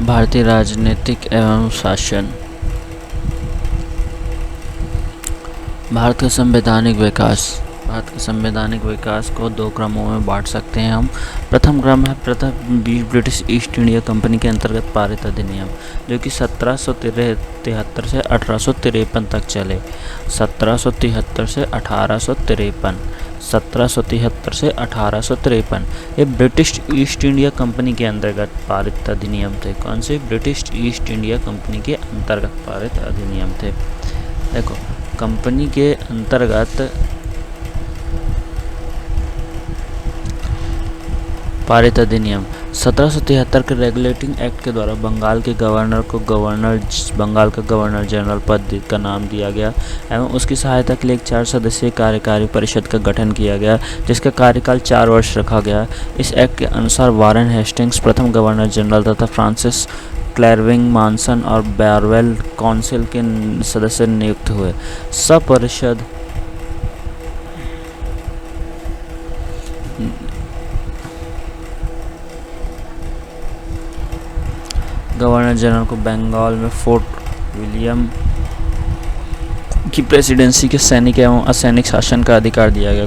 भारतीय राजनीतिक एवं शासन। भारत का संवैधानिक विकास को दो क्रमों में बांट सकते हैं हम। प्रथम क्रम है ब्रिटिश ईस्ट इंडिया कंपनी के अंतर्गत पारित अधिनियम, जो कि 1773 से 1853 तक चले। 1773 से 1853 ये ब्रिटिश ईस्ट इंडिया कंपनी के अंतर्गत पारित अधिनियम थे। कौन से? ब्रिटिश ईस्ट इंडिया कंपनी के अंतर्गत पारित अधिनियम थे। देखो, कंपनी के अंतर्गत पारित अधिनियम 1773 के रेगुलेटिंग एक्ट के द्वारा बंगाल के गवर्नर को बंगाल का गवर्नर जनरल पद का नाम दिया गया एवं उसकी सहायता के लिए एक 4 सदस्यीय कार्यकारी परिषद का गठन किया गया, जिसका कार्यकाल 4 वर्ष रखा गया। इस एक्ट के अनुसार वारेन हेस्टिंग्स प्रथम गवर्नर जनरल तथा फ्रांसिस क्लेरविंग मॉनसन और बैरवेल काउंसिल के सदस्य नियुक्त हुए। सपरिषद गवर्नर जनरल को बंगाल में फोर्ट विलियम की प्रेसिडेंसी के सैनिक एवं असैनिक शासन का अधिकार दिया गया।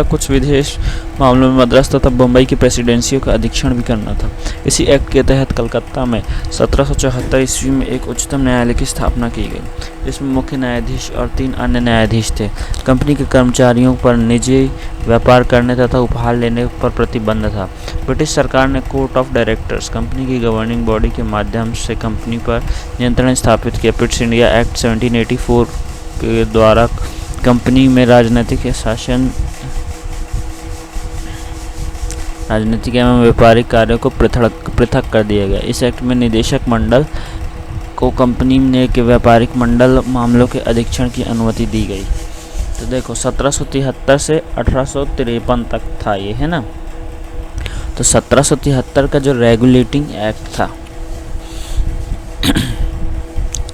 कुछ विदेश मामलों में मद्रास तथा बम्बई की प्रेसिडेंसियों का अधीक्षण भी करना था। इसी एक्ट के तहत कलकत्ता में 1774 ईस्वी में एक उच्चतम न्यायालय की स्थापना की गई, जिसमें मुख्य न्यायाधीश और 3 अन्य न्यायाधीश थे। कंपनी के कर्मचारियों पर निजी व्यापार करने तथा उपहार लेने पर प्रतिबंध था। ब्रिटिश सरकार ने कोर्ट ऑफ डायरेक्टर्स, कंपनी की गवर्निंग बॉडी के माध्यम से कंपनी पर नियंत्रण स्थापित किया। पिट्स इंडिया एक्ट 1784 के द्वारा कंपनी में राजनीतिक एवं व्यापारिक कार्यों को पृथक कर दिया गया। इस एक्ट में निदेशक मंडल को कंपनी के व्यापारिक मंडल मामलों के अधीक्षण की अनुमति दी गई। तो देखो, 1773 से 1853 तक था ये, है ना। तो 1773 का जो रेगुलेटिंग एक्ट था,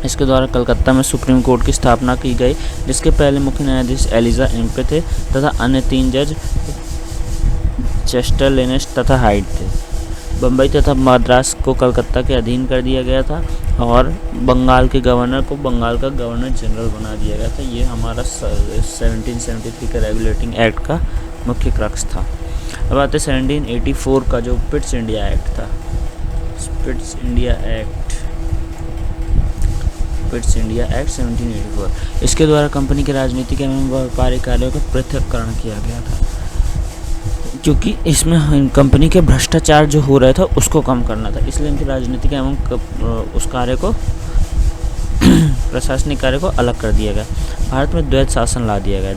इसके द्वारा कलकत्ता में सुप्रीम कोर्ट की स्थापना की गई, जिसके पहले मुख्य न्यायाधीश एलिजा इम्पे थे तथा अन्य 3 जज चेस्टर लेनेस तथा हाइड थे। बम्बई तथा मद्रास को कलकत्ता के अधीन कर दिया गया था और बंगाल के गवर्नर को बंगाल का गवर्नर जनरल बना दिया गया था। ये हमारा 1773 का रेगुलेटिंग एक्ट का मुख्य क्रक्स था। अब आते 1784 का जो पिट्स इंडिया एक्ट था। पिट्स इंडिया एक्ट 1784, इसके द्वारा कंपनी के राजनीतिक एवं व्यापारिक कार्यों का पृथक्करण किया गया था, क्योंकि इसमें कंपनी के भ्रष्टाचार जो हो रहा था उसको कम करना था, इसलिए इनके राजनीतिक एवं उस कार्य को प्रशासनिक कार्य को अलग कर दिया गया। भारत में द्वैध शासन ला दिया गया,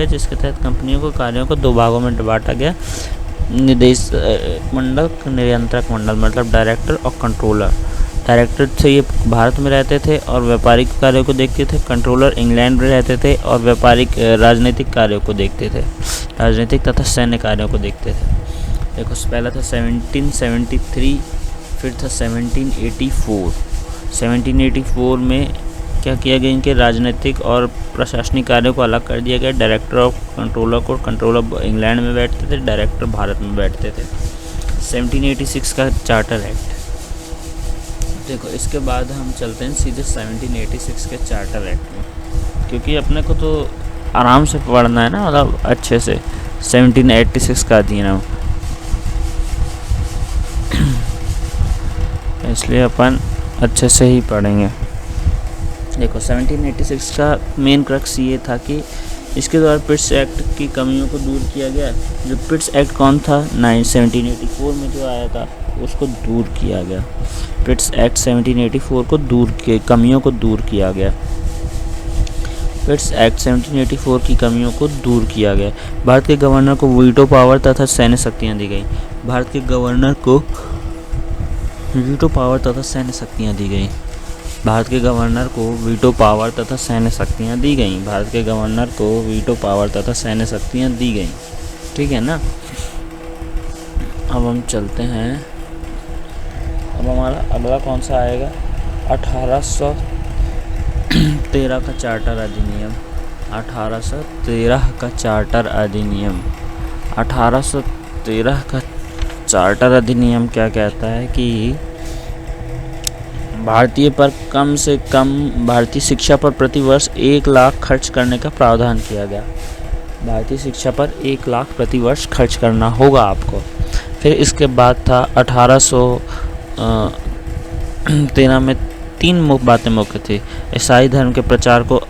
जिसके तहत कंपनियों को कार्यों को 2 भागों में बांटा गया। निदेशक मंडल, नियंत्रक मंडल, मतलब डायरेक्टर और कंट्रोलर। डायरेक्टर थे ये भारत में रहते थे और व्यापारिक कार्यों को देखते थे। कंट्रोलर इंग्लैंड में रहते थे और राजनीतिक कार्यों को देखते थे, राजनीतिक तथा सैन्य कार्यों को देखते थे। देखो, पहला था 1773, फिर था 1784। 1784 में क्या किया गया, इनके राजनीतिक और प्रशासनिक कार्यों को अलग कर दिया गया। डायरेक्टर और कंट्रोलर इंग्लैंड में बैठते थे, डायरेक्टर भारत में बैठते थे। 1786 का चार्टर एक्ट। देखो, इसके बाद हम चलते हैं सीधे 1786 के चार्टर एक्ट में, क्योंकि अपने को तो आराम से पढ़ना है ना, मतलब अच्छे से। 1786 का अधिनियम, इसलिए अपन अच्छे से ही पढ़ेंगे। देखो, 1786 का मेन क्रक्स ये था कि इसके द्वारा पिट्स एक्ट की कमियों को दूर किया गया। जो पिट्स एक्ट कौन था, 1784 में जो आया था, उसको दूर किया गया। पिट्स एक्ट 1784 को कमियों को दूर किया गया। पिट्स एक्ट 1784 की कमियों को दूर किया गया। भारत के गवर्नर को वीटो पावर तथा सैन्य शक्तियाँ दी गई। भारत के गवर्नर को वीटो पावर तथा सैन्य शक्तियाँ दी गई। भारत के गवर्नर को वीटो पावर तथा सैन्य शक्तियाँ दी गई। भारत के गवर्नर को वीटो पावर तथा सैन्य शक्तियाँ दी गई। ठीक है ना। अब हम चलते हैं, अब हमारा अगला कौन सा आएगा, 1813 का चार्टर अधिनियम। 1813 का चार्टर अधिनियम। 1813 का चार्टर अधिनियम क्या कहता है कि भारतीय पर कम से कम भारतीय शिक्षा पर प्रतिवर्ष 1 लाख खर्च करने का प्रावधान किया गया। भारतीय शिक्षा पर 1 लाख प्रतिवर्ष खर्च करना होगा आपको। फिर इसके बाद था 1813 में 3 बातें मुख्य थी। ईसाई धर्म के प्रचार को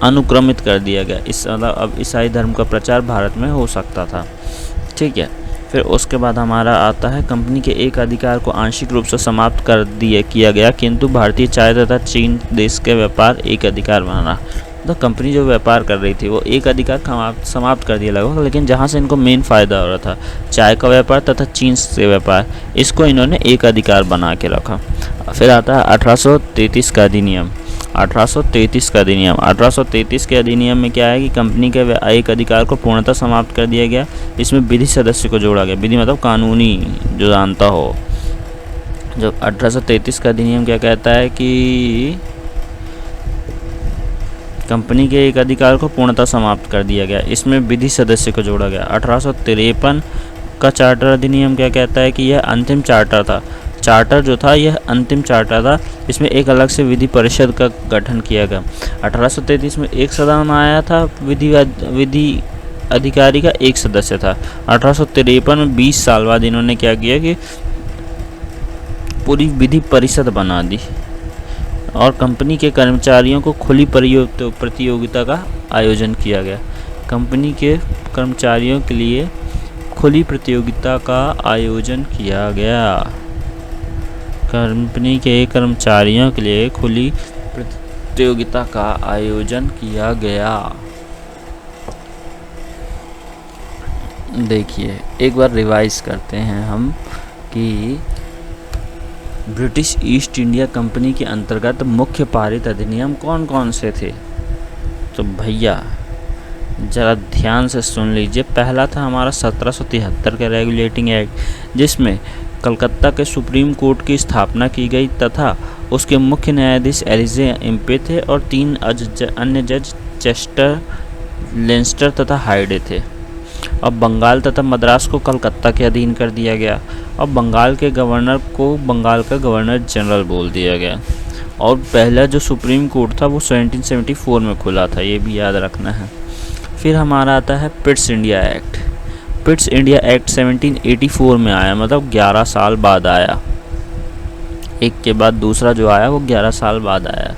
अनुक्रमित कर दिया गया। इस मतलब अब ईसाई धर्म का प्रचार भारत में हो सकता था, ठीक है। फिर उसके बाद हमारा आता है कंपनी के एक अधिकार को आंशिक रूप से समाप्त कर किया गया, किंतु भारतीय चाय तथा चीन देश के व्यापार एक अधिकार बना। तो कंपनी जो व्यापार कर रही थी वो एक अधिकार समाप्त कर दिया लगभग, लेकिन जहाँ से इनको मेन फ़ायदा हो रहा था चाय का व्यापार तथा चीन से व्यापार, इसको इन्होंने एक अधिकार बना के रखा। फिर आता है 1833 का अधिनियम। 1833 के अधिनियम में क्या है कि कंपनी के एक अधिकार को पूर्णतः समाप्त कर दिया गया। इसमें विधि सदस्य को जोड़ा गया। विधि मतलब कानूनी, जो जानता हो। जो 1833 का अधिनियम क्या कहता है कि कंपनी के एक अधिकार को पूर्णतः समाप्त कर दिया गया। इसमें विधि सदस्य को जोड़ा गया। 1853 का चार्टर अधिनियम क्या कहता है कि यह अंतिम चार्टर था। चार्टर जो था यह अंतिम चार्टर था। इसमें एक अलग से विधि परिषद का गठन किया गया। 1833 में एक सदन आया था, विधि अधिकारी का एक सदस्य था। 1853 में 20 साल बाद इन्होंने क्या किया कि पूरी विधि परिषद बना दी और कंपनी के कर्मचारियों को खुली प्रतियोगिता का आयोजन किया गया। कंपनी के कर्मचारियों के लिए खुली प्रतियोगिता का आयोजन किया गया। कंपनी के कर्मचारियों के लिए खुली प्रतियोगिता का आयोजन किया गया। देखिए एक बार रिवाइज करते हैं हम कि ब्रिटिश ईस्ट इंडिया कंपनी के अंतर्गत मुख्य पारित अधिनियम कौन कौन से थे। तो भैया ज़रा ध्यान से सुन लीजिए। पहला था हमारा 1773 का रेगुलेटिंग एक्ट, जिसमें कलकत्ता के सुप्रीम कोर्ट की स्थापना की गई तथा उसके मुख्य न्यायाधीश एलिजे इम्पे थे और 3 अन्य जज चेस्टर, लेंस्टर तथा हाइडे थे। अब बंगाल तथा मद्रास को कलकत्ता के अधीन कर दिया गया। अब बंगाल के गवर्नर को बंगाल का गवर्नर जनरल बोल दिया गया। और पहला जो सुप्रीम कोर्ट था वो 1774 में खुला था, ये भी याद रखना है। फिर हमारा आता है Pitt's India act. Pitt's India act 1784 में आया, मतलब 11 साल बाद आया। एक के बाद दूसरा जो आया वो 11 साल बाद आया।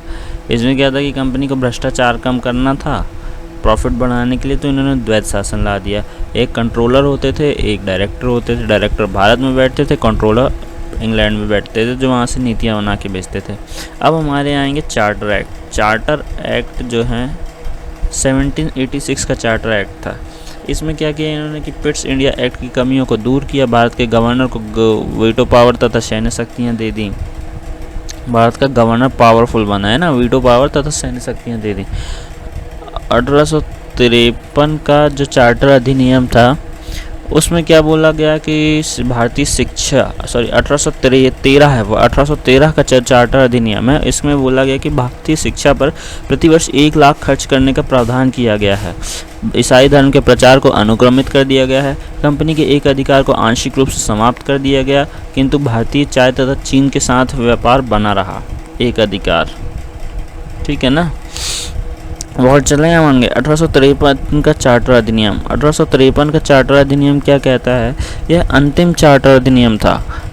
इसमें क्या था कि कंपनी को भ्रष्टाचार कम करना था, प्रॉफिट बढ़ाने के लिए, तो इन्होंने द्वैत शासन ला दिया। एक कंट्रोलर होते थे, एक डायरेक्टर होते थे। डायरेक्टर भारत में बैठते थे, कंट्रोलर इंग्लैंड में बैठते थे, जो वहाँ से नीतियाँ बना के बेचते थे। अब हमारे आएंगे चार्टर एक्ट। चार्टर एक्ट जो है 1786 का चार्टर एक्ट था। इसमें क्या किया इन्होंने कि पिट्स इंडिया एक्ट की कमियों को दूर किया। भारत के गवर्नर को वीटो पावर तथा सैन्य शक्तियाँ दे दी। भारत का गवर्नर पावरफुल बना है ना, वीटो पावर तथा सैन्य शक्तियाँ दे दी। 1853 का जो चार्टर अधिनियम था उसमें क्या बोला गया कि भारतीय शिक्षा 1813 है वो 1813 का चार्टर अधिनियम है। इसमें बोला गया कि भारतीय शिक्षा पर प्रतिवर्ष 1 लाख खर्च करने का प्रावधान किया गया है। ईसाई धर्म के प्रचार को अनुक्रमित कर दिया गया है। कंपनी के एक अधिकार को आंशिक रूप से समाप्त कर दिया गया, किंतु भारतीय चाय तथा चीन के साथ व्यापार बना रहा। एक अधिकार, ठीक है ना। बहुत चले होंगे। 1853 का चार्टर अधिनियम। 1853 का चार्टर अधिनियम क्या कहता है? यह अंतिम चार्टर अधिनियम था।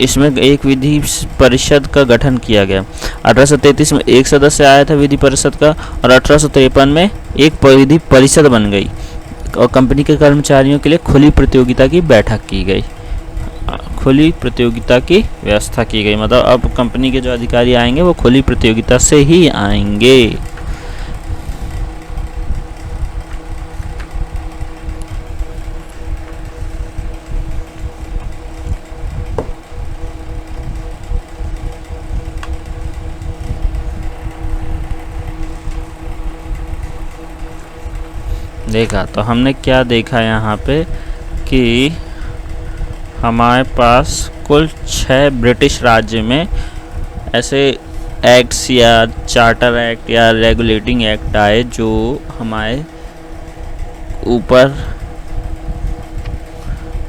इसमें एक विधि परिषद का गठन किया गया। 1833 में एक सदस्य आया था विधि परिषद का और 1853 में एक विधि परिषद बन गई और कंपनी के कर्मचारियों के लिए खुली प्रतियोगिता की बैठक की गई। खुली प्रतियोगिता की व्यवस्था की गई, मतलब अब कंपनी के जो अधिकारी आएंगे वो खुली प्रतियोगिता से ही आएंगे। देखा तो हमने क्या देखा यहाँ पे कि हमारे पास कुल 6 ब्रिटिश राज्य में ऐसे एक्ट्स या चार्टर एक्ट या रेगुलेटिंग एक्ट आए जो हमारे ऊपर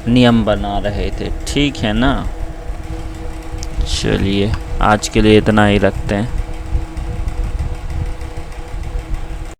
नियम बना रहे थे, ठीक है ना। चलिए। आज के लिए इतना ही रखते हैं।